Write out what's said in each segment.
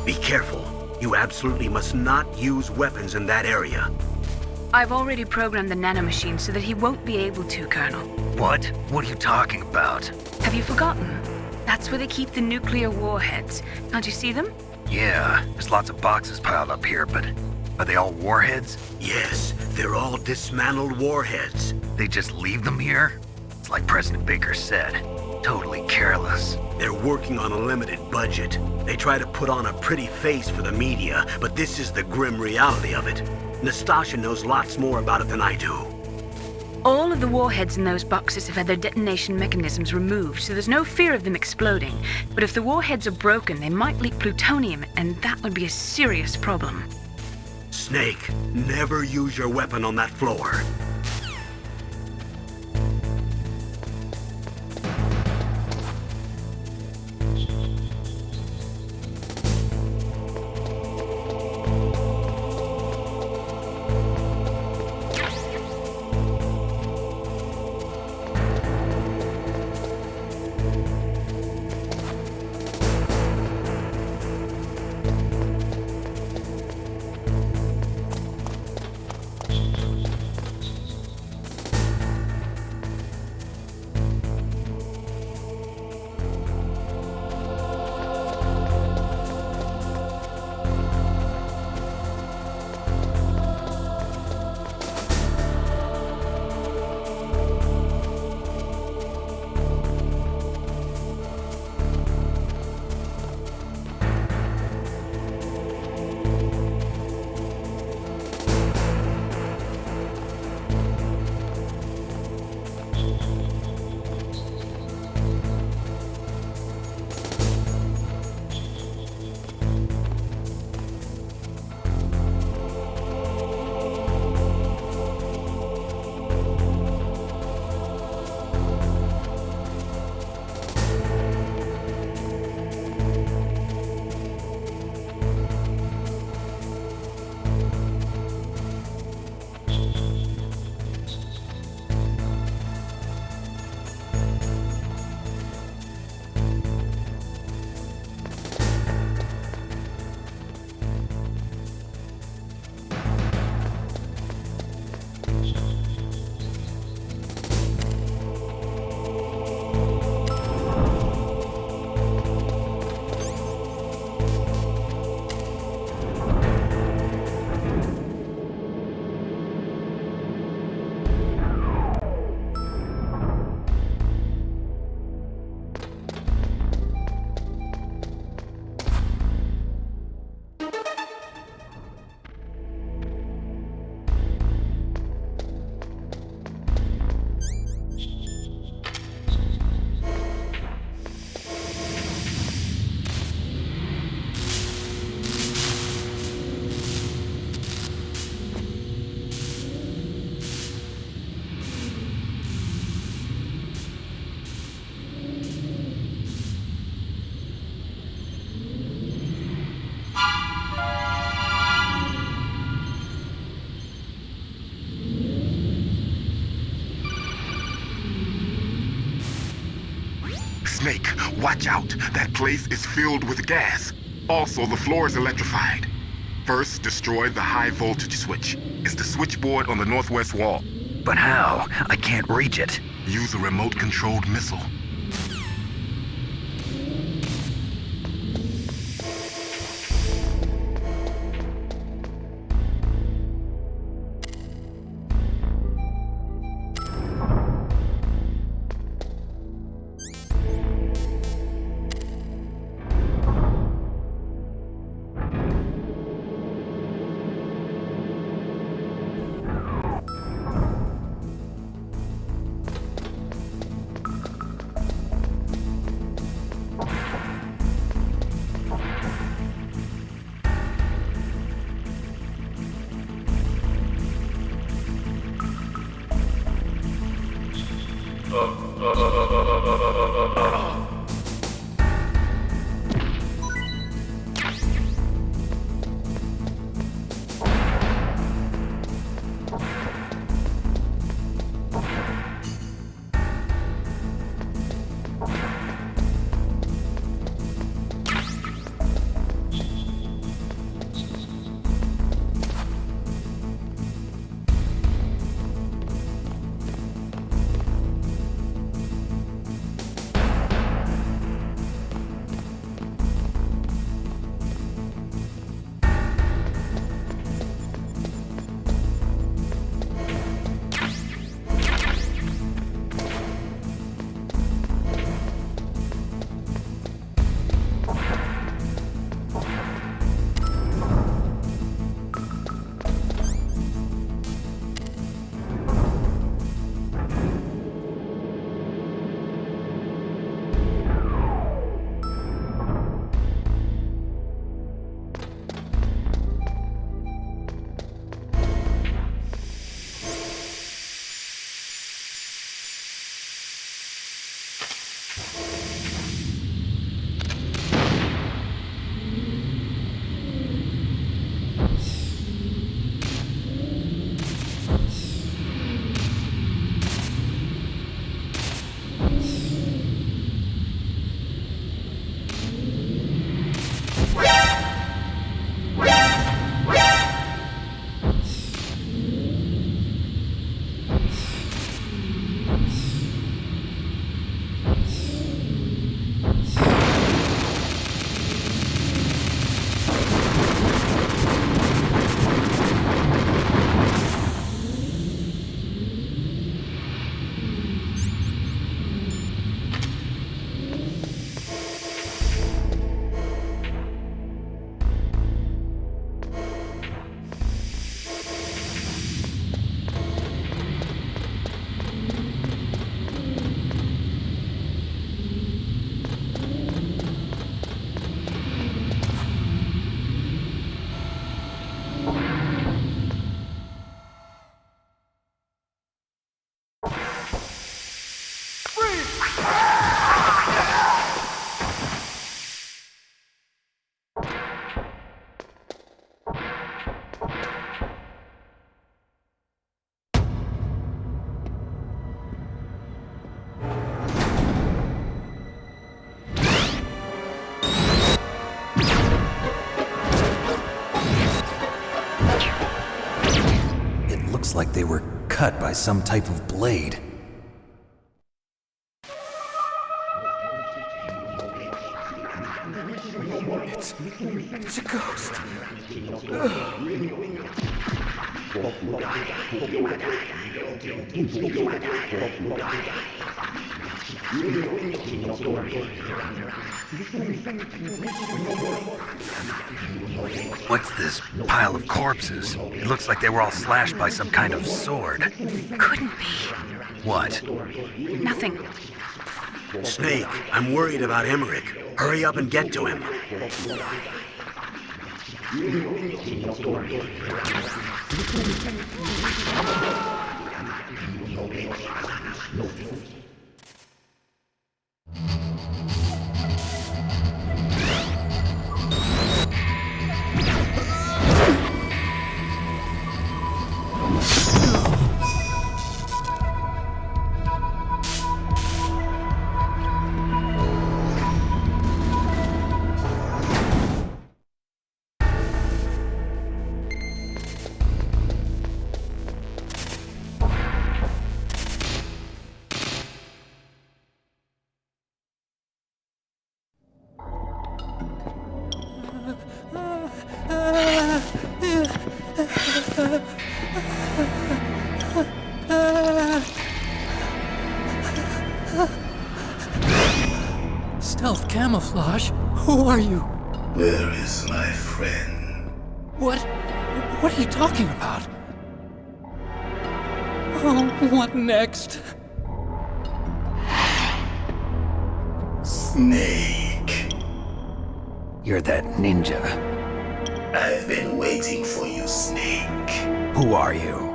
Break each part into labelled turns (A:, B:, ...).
A: Be careful. You absolutely must not use weapons in that area.
B: I've already programmed the nanomachine so that he won't be able to, Colonel.
C: What? What are you talking about?
B: Have you forgotten? That's where they keep the nuclear warheads. Can't you see them?
C: Yeah, there's lots of boxes piled up here, but are they all warheads?
A: Yes, they're all dismantled warheads.
C: They just leave them here? It's like President Baker said. Totally careless.
A: They're working on a limited budget. They try to put on a pretty face for the media, but this is the grim reality of it. Nastasha knows lots more about it than I do.
B: All of the warheads in those boxes have had their detonation mechanisms removed, so there's no fear of them exploding. But if the warheads are broken, they might leak plutonium, and that would be a serious problem.
A: Snake, never use your weapon on that floor.
D: Snake, watch out. That place is filled with gas. Also, the floor is electrified. First, destroy the high voltage switch. It's the switchboard on the northwest wall.
C: But how? I can't reach it.
D: Use a remote-controlled missile.
C: Looks like they were cut by some type of blade.
E: It's a ghost.
C: What's this pile of corpses? It looks like they were all slashed by some kind of sword.
B: Couldn't be.
C: What?
B: Nothing.
A: Snake, I'm worried about Emmerich. Hurry up and get to him.
E: Stealth camouflage? Who are you?
F: Where is my friend?
E: What are you talking about? Oh, what next?
F: Snake.
C: You're that ninja.
F: I've been waiting for you, Snake.
C: Who are you?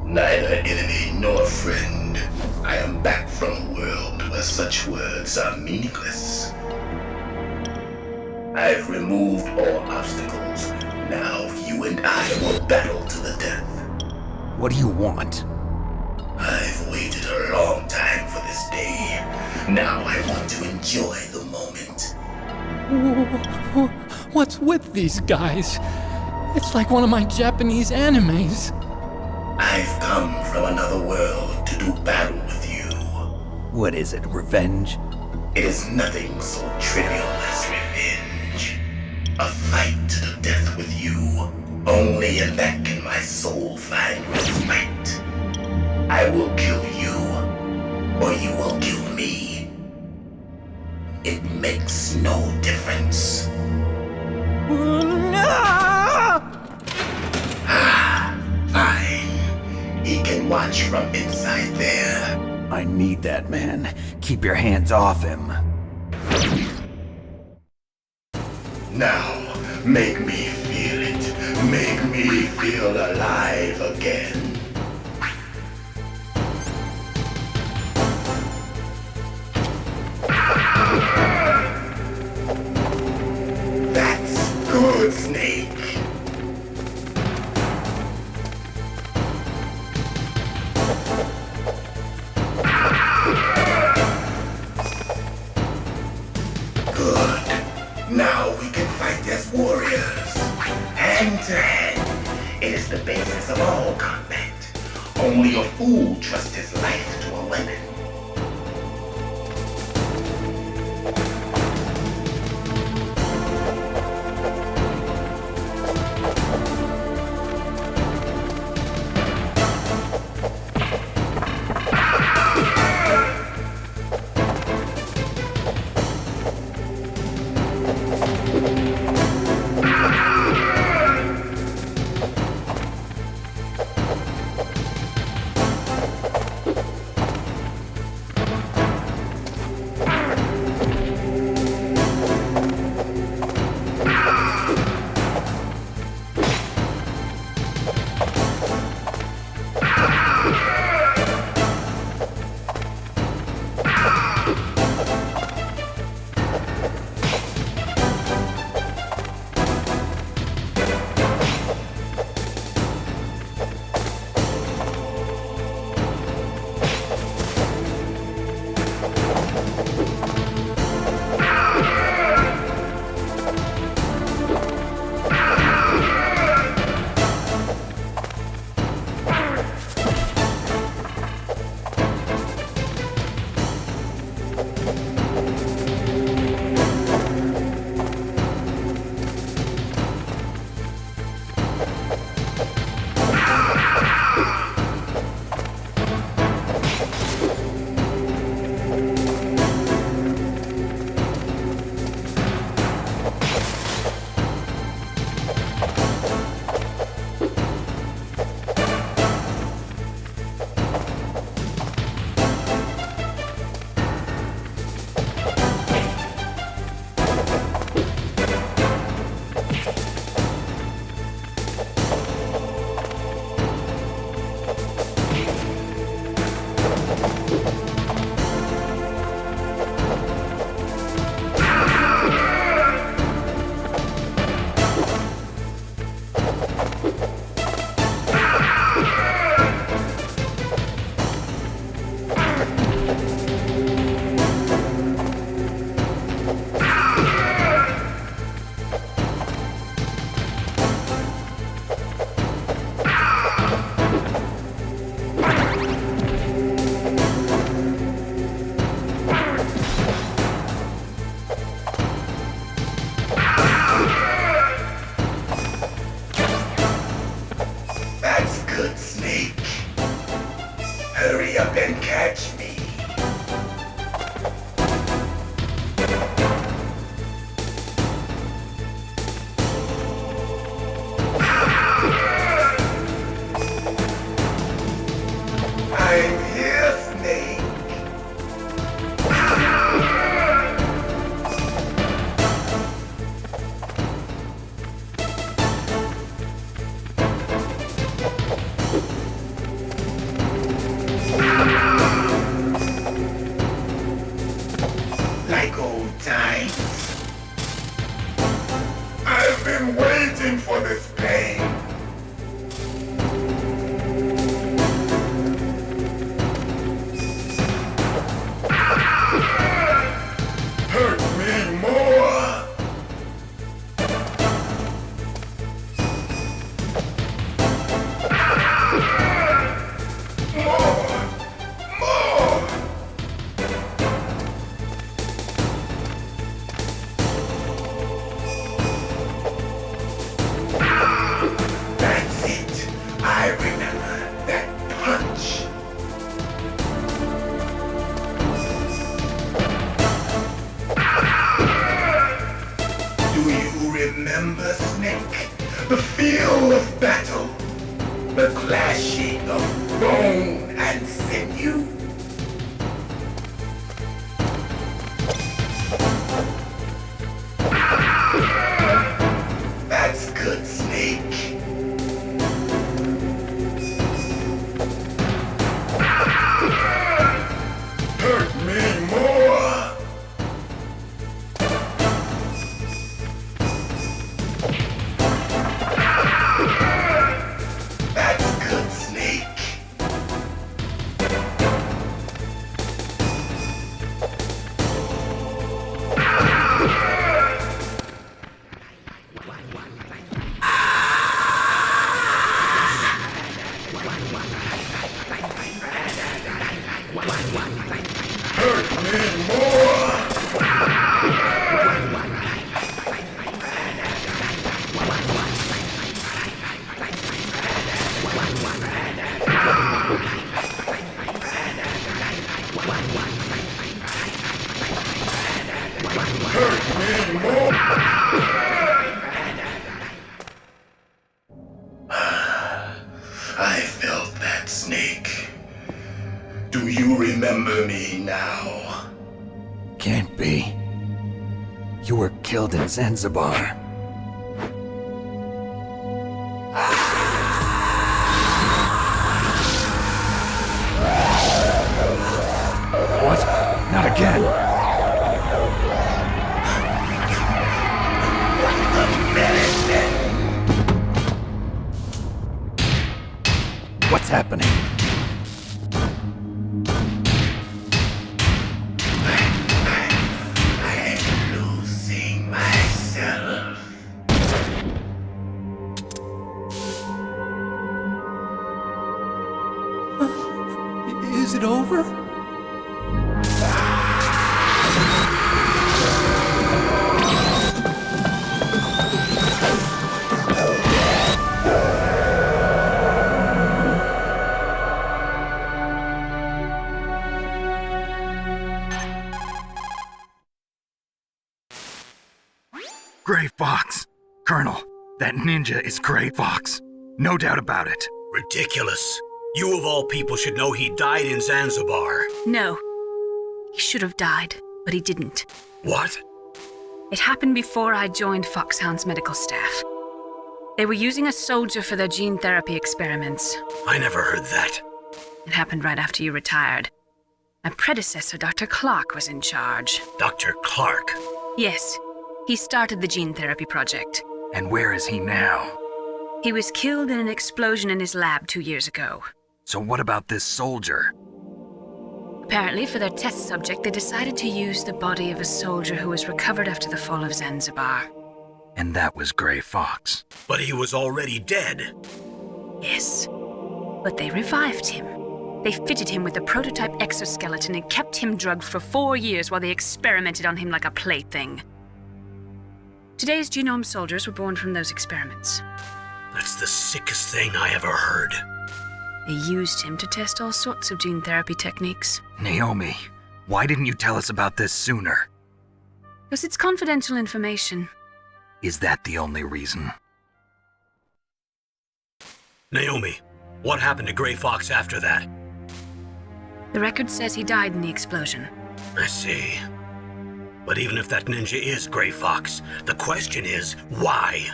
F: Neither enemy nor friend. I am back from a world where such words are meaningless. I've removed all obstacles. Now you and I will battle to the death.
C: What do you want?
F: I've waited a long time for this day. Now I want to enjoy the moment.
E: What's with these guys? It's like one of my Japanese animes.
F: I've come from another world to do battle with you.
C: What is it, revenge?
F: It is nothing so trivial as revenge. A fight to the death with you. Only in that can my soul find respite. I will kill you, or you will kill me. It makes no difference. Fine. He can watch from inside there.
C: I need that man. Keep your hands off him.
F: Now, make me feel it. Make me feel alive again. That's good, Snake. Good. Now we can fight as warriors. Hand to hand. It is the basis of all combat. Only a fool trusts his life to a weapon. been waiting for this pain. Hurt me more. More. That's it. I remember that punch. Do you remember, Snake? The feel of battle. The clashing of bone and sinew. That's good, Snake. Hurt me more. That's good, Snake. Hurt me more. Hurt me more. I felt that, Snake. Do you remember me now?
C: Can't be. You were killed in Zanzibar. What? Not again. What's happening?
F: I'm losing myself.
E: Is it over?
C: Gray Fox. Colonel, that ninja is Gray Fox. No doubt about it.
A: Ridiculous. You of all people should know he died in Zanzibar.
B: No. He should have died, but he didn't.
A: What?
B: It happened before I joined FOXHOUND's medical staff. They were using a soldier for their gene therapy experiments.
A: I never heard that.
B: It happened right after you retired. My predecessor, Dr. Clark, was in charge.
A: Dr. Clark.
B: Yes, he started the gene therapy project.
C: And where is he now?
B: He was killed in an explosion in his lab 2 years ago.
C: So what about this soldier?
B: Apparently, for their test subject, they decided to use the body of a soldier who was recovered after the fall of Zanzibar.
C: And that was Gray Fox.
A: But he was already dead.
B: Yes, but they revived him. They fitted him with a prototype exoskeleton and kept him drugged for 4 years while they experimented on him like a plaything. Today's genome soldiers were born from those experiments.
A: That's the sickest thing I ever heard.
B: They used him to test all sorts of gene therapy techniques.
C: Naomi, why didn't you tell us about this sooner?
B: Because it's confidential information.
C: Is that the only reason?
A: Naomi, what happened to Gray Fox after that?
B: The record says he died in the explosion.
A: I see. But even if that ninja is Gray Fox, the question is, why?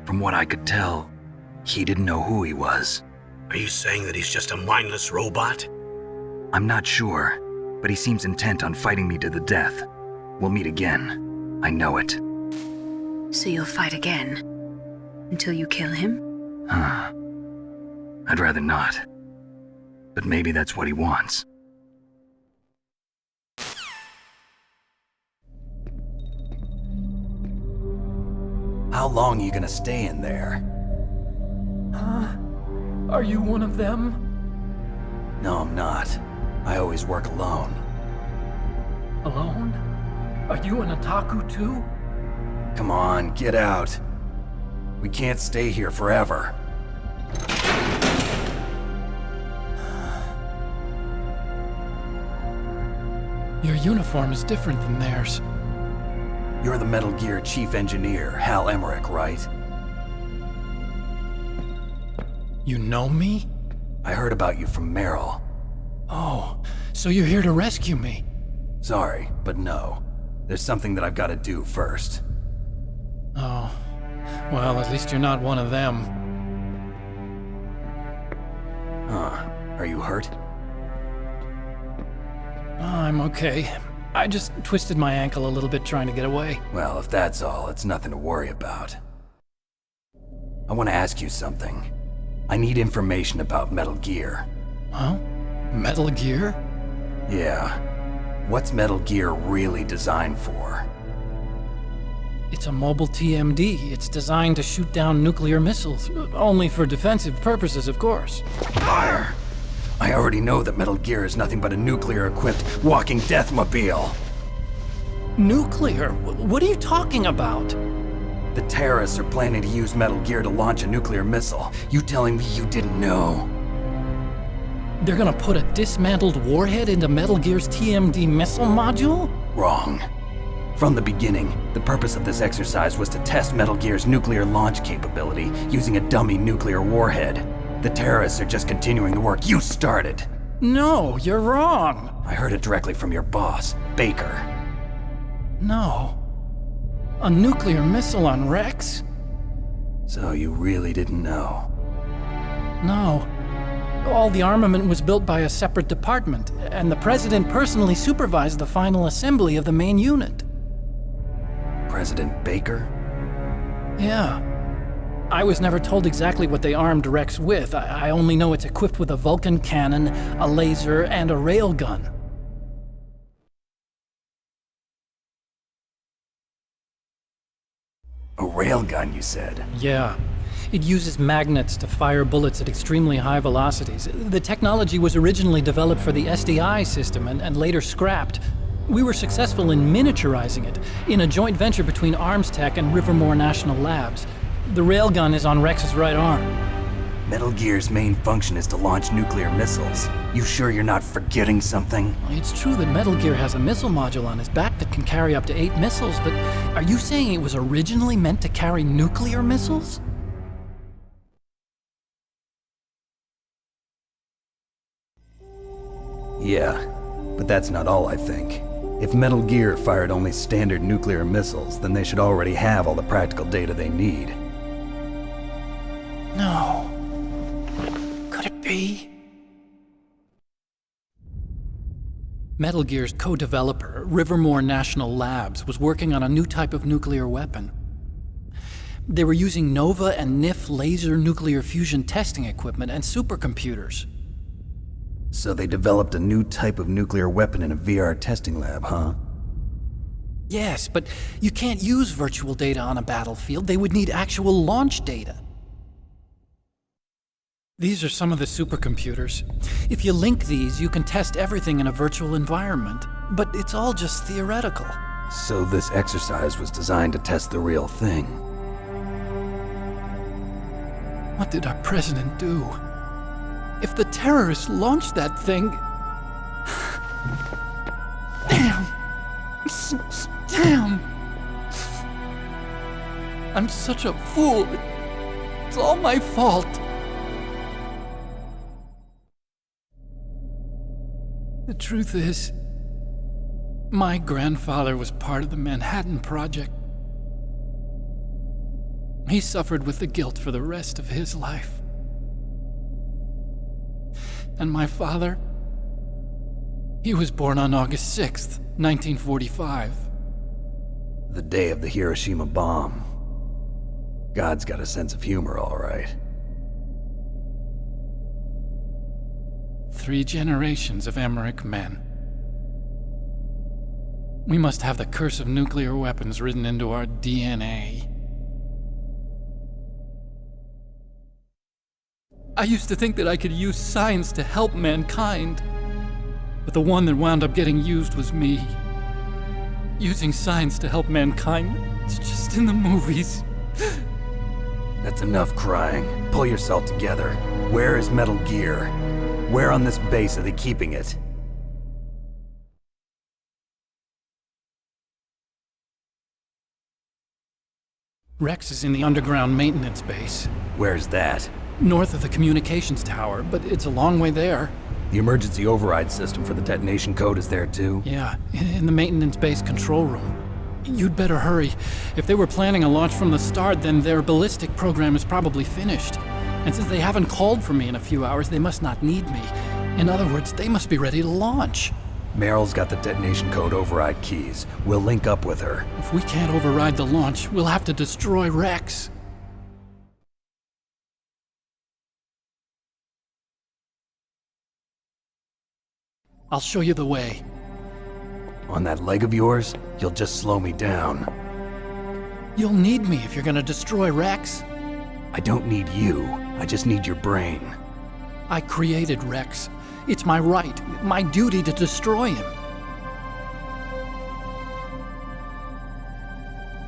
C: From what I could tell, he didn't know who he was.
A: Are you saying that he's just a mindless robot?
C: I'm not sure, but he seems intent on fighting me to the death. We'll meet again. I know it.
B: So you'll fight again? Until you kill him?
C: I'd rather not. But maybe that's what he wants.
G: How long are you gonna stay in there?
E: Are you one of them?
G: No, I'm not. I always work alone.
E: Alone? Are you an otaku too?
G: Come on, get out. We can't stay here forever.
E: Your uniform is different than theirs.
G: You're the Metal Gear Chief Engineer, Hal Emmerich, right?
E: You know me?
G: I heard about you from Meryl.
E: Oh, so you're here to rescue me?
G: Sorry, but no. There's something that I've got to do first.
E: Oh, well, at least you're not one of them.
G: Huh. Are you hurt?
E: I'm okay. I just twisted my ankle a little bit trying to get away.
G: Well, if that's all, it's nothing to worry about. I want to ask you something. I need information about Metal Gear.
E: Huh? Metal Gear?
G: Yeah. What's Metal Gear really designed for?
E: It's a mobile TMD. It's designed to shoot down nuclear missiles. Only for defensive purposes, of course.
G: Fire! I already know that Metal Gear is nothing but a nuclear-equipped walking deathmobile.
E: Nuclear? What are you talking about?
G: The terrorists are planning to use Metal Gear to launch a nuclear missile. You telling me you didn't know?
E: They're gonna put a dismantled warhead into Metal Gear's TMD missile module?
G: Wrong. From the beginning, the purpose of this exercise was to test Metal Gear's nuclear launch capability using a dummy nuclear warhead. The terrorists are just continuing the work you started.
E: No, you're wrong.
G: I heard it directly from your boss, Baker.
E: No. A nuclear missile on Rex?
G: So you really didn't know?
E: No. All the armament was built by a separate department, and the president personally supervised the final assembly of the main unit.
G: President Baker?
E: Yeah. I was never told exactly what they armed Rex with. I only know it's equipped with a Vulcan cannon, a laser, and a railgun.
G: A railgun, you said?
E: Yeah. It uses magnets to fire bullets at extremely high velocities. The technology was originally developed for the SDI system and later scrapped. We were successful in miniaturizing it in a joint venture between Arms Tech and Rivermore National Labs. The railgun is on Rex's right arm.
G: Metal Gear's main function is to launch nuclear missiles. You sure you're not forgetting something?
E: It's true that Metal Gear has a missile module on its back that can carry up to 8 missiles, but are you saying it was originally meant to carry nuclear missiles?
G: Yeah, but that's not all I think. If Metal Gear fired only standard nuclear missiles, then they should already have all the practical data they need.
E: No. Could it be? Metal Gear's co-developer, Rivermore National Labs, was working on a new type of nuclear weapon. They were using NOVA and NIF laser nuclear fusion testing equipment and supercomputers.
G: So they developed a new type of nuclear weapon in a VR testing lab, huh?
E: Yes, but you can't use virtual data on a battlefield. They would need actual launch data. These are some of the supercomputers. If you link these, you can test everything in a virtual environment. But it's all just theoretical.
G: So this exercise was designed to test the real thing.
E: What did our president do? If the terrorists launched that thing... Damn! Damn! I'm such a fool. It's all my fault. The truth is, my grandfather was part of the Manhattan Project. He suffered with the guilt for the rest of his life. And my father, he was born on August 6th, 1945.
G: The day of the Hiroshima bomb. God's got a sense of humor, all right.
E: 3 generations of Emmerich men. We must have the curse of nuclear weapons written into our DNA. I used to think that I could use science to help mankind, but the one that wound up getting used was me. Using science to help mankind, it's just in the movies.
G: That's enough crying. Pull yourself together. Where is Metal Gear? Where on this base are they keeping it?
E: Rex is in the underground maintenance base,
G: Where's that?
E: north of the communications tower, but it's a long way there.
G: The emergency override system for the detonation code is there too?
E: Yeah, in the maintenance base control room. You'd better hurry. If they were planning a launch from the start, then their ballistic program is probably finished. And since they haven't called for me in a few hours, they must not need me. In other words, they must be ready to launch.
G: Meryl's got the detonation code override keys. We'll link up with her.
E: If we can't override the launch, we'll have to destroy Rex. I'll show you the way.
G: On that leg of yours, you'll just slow me down.
E: You'll need me if you're gonna destroy Rex.
G: I don't need you. I just need your brain.
E: I created Rex. It's my right, my duty to destroy him.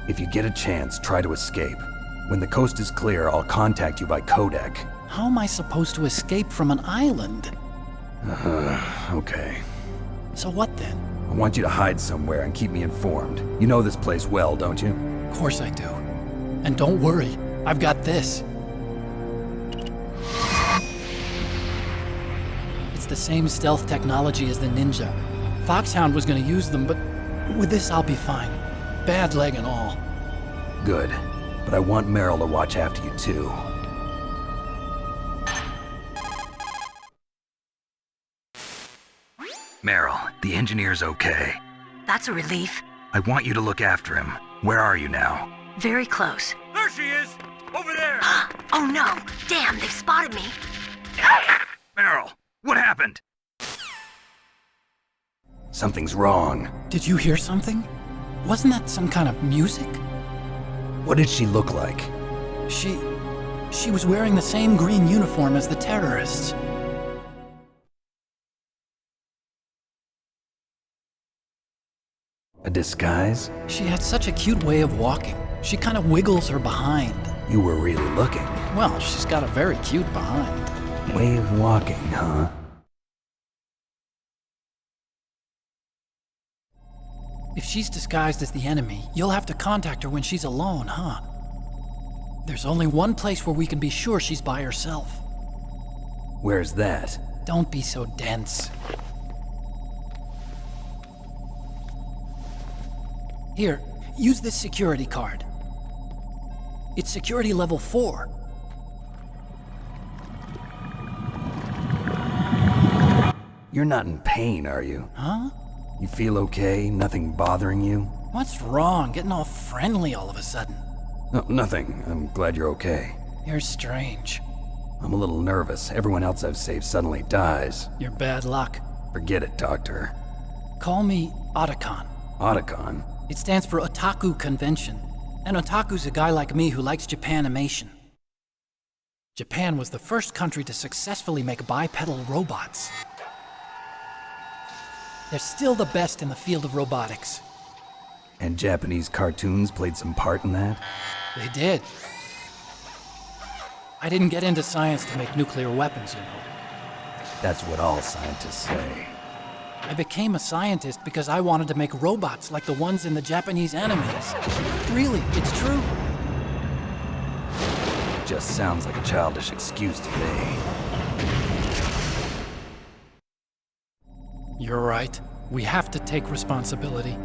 G: If you get a chance, try to escape. When the coast is clear, I'll contact you by codec.
E: How am I supposed to escape from an island?
G: Okay.
E: So what then?
G: I want you to hide somewhere and keep me informed. You know this place well, don't you?
E: Of course I do. And don't worry, I've got this. It's the same stealth technology as the Ninja. FOXHOUND was gonna use them, but with this I'll be fine. Bad leg and all.
G: Good. But I want Meryl to watch after you too. Meryl, the engineer's okay.
H: That's a relief.
G: I want you to look after him. Where are you now?
H: Very close.
A: There she is! Over there!
H: Oh no! Damn, they've spotted me.
G: Meryl, what happened? Something's wrong.
E: Did you hear something? Wasn't that some kind of music?
G: What did she look like?
E: She was wearing the same green uniform as the terrorists.
G: A disguise?
E: She had such a cute way of walking. She kind of wiggles her behind.
G: You were really looking.
E: Well, she's got a very cute behind.
G: Way of walking, huh?
E: If she's disguised as the enemy, you'll have to contact her when she's alone, huh? There's only one place where we can be sure she's by herself.
G: Where's that?
E: Don't be so dense. Here, use this security card. It's security level 4.
G: You're not in pain, are you?
E: Huh?
G: You feel okay? Nothing bothering you?
E: What's wrong? Getting all friendly all of a sudden.
G: No, nothing. I'm glad you're okay.
E: You're strange.
G: I'm a little nervous. Everyone else I've saved suddenly dies.
E: You're bad luck.
G: Forget it, Doctor.
E: Call me Otacon.
G: Otacon?
E: It stands for Otaku Convention. And otaku's a guy like me who likes Japanimation. Japan was the first country to successfully make bipedal robots. They're still the best in the field of robotics.
G: And Japanese cartoons played some part in that?
E: They did. I didn't get into science to make nuclear weapons, you know.
G: That's what all scientists say.
E: I became a scientist because I wanted to make robots like the ones in the Japanese animes. Really, it's true.
G: Just sounds like a childish excuse to me.
E: You're right. We have to take responsibility.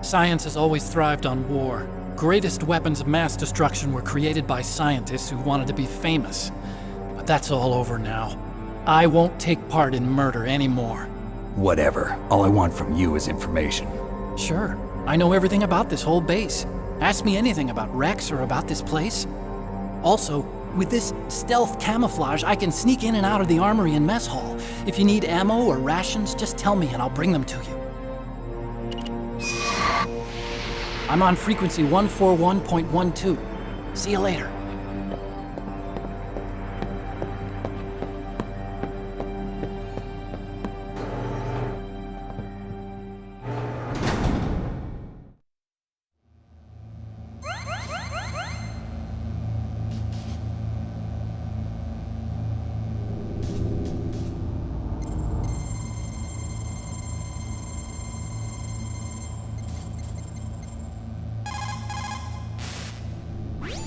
E: Science has always thrived on war. Greatest weapons of mass destruction were created by scientists who wanted to be famous. But that's all over now. I won't take part in murder anymore.
G: Whatever. All I want from you is information.
E: Sure. I know everything about this whole base. Ask me anything about Rex or about this place. Also, with this stealth camouflage, I can sneak in and out of the armory and mess hall. If you need ammo or rations, just tell me and I'll bring them to you. I'm on frequency 141.12. See you later.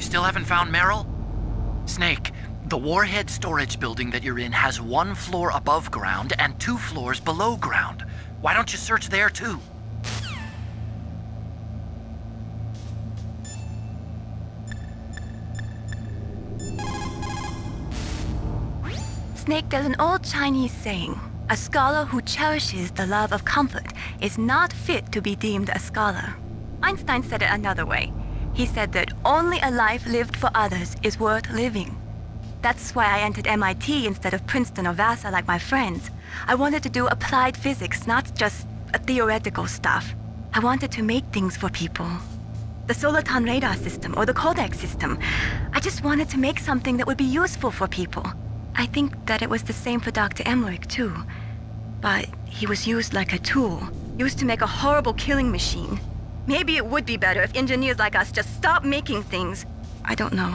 I: Still haven't found Meryl? Snake, the warhead storage building that you're in has 1 floor above ground and 2 floors below ground. Why don't you search there too?
H: Snake, there's an old Chinese saying, a scholar who cherishes the love of comfort is not fit to be deemed a scholar. Einstein said it another way. He said that only a life lived for others is worth living. That's why I entered MIT instead of Princeton or Vassar like my friends. I wanted to do applied physics, not just theoretical stuff. I wanted to make things for people. The Soliton radar system or the Codex system. I just wanted to make something that would be useful for people. I think that it was the same for Dr. Emmerich too. But he was used like a tool, used to make a horrible killing machine. Maybe it would be better if engineers like us just stopped making things. I don't know.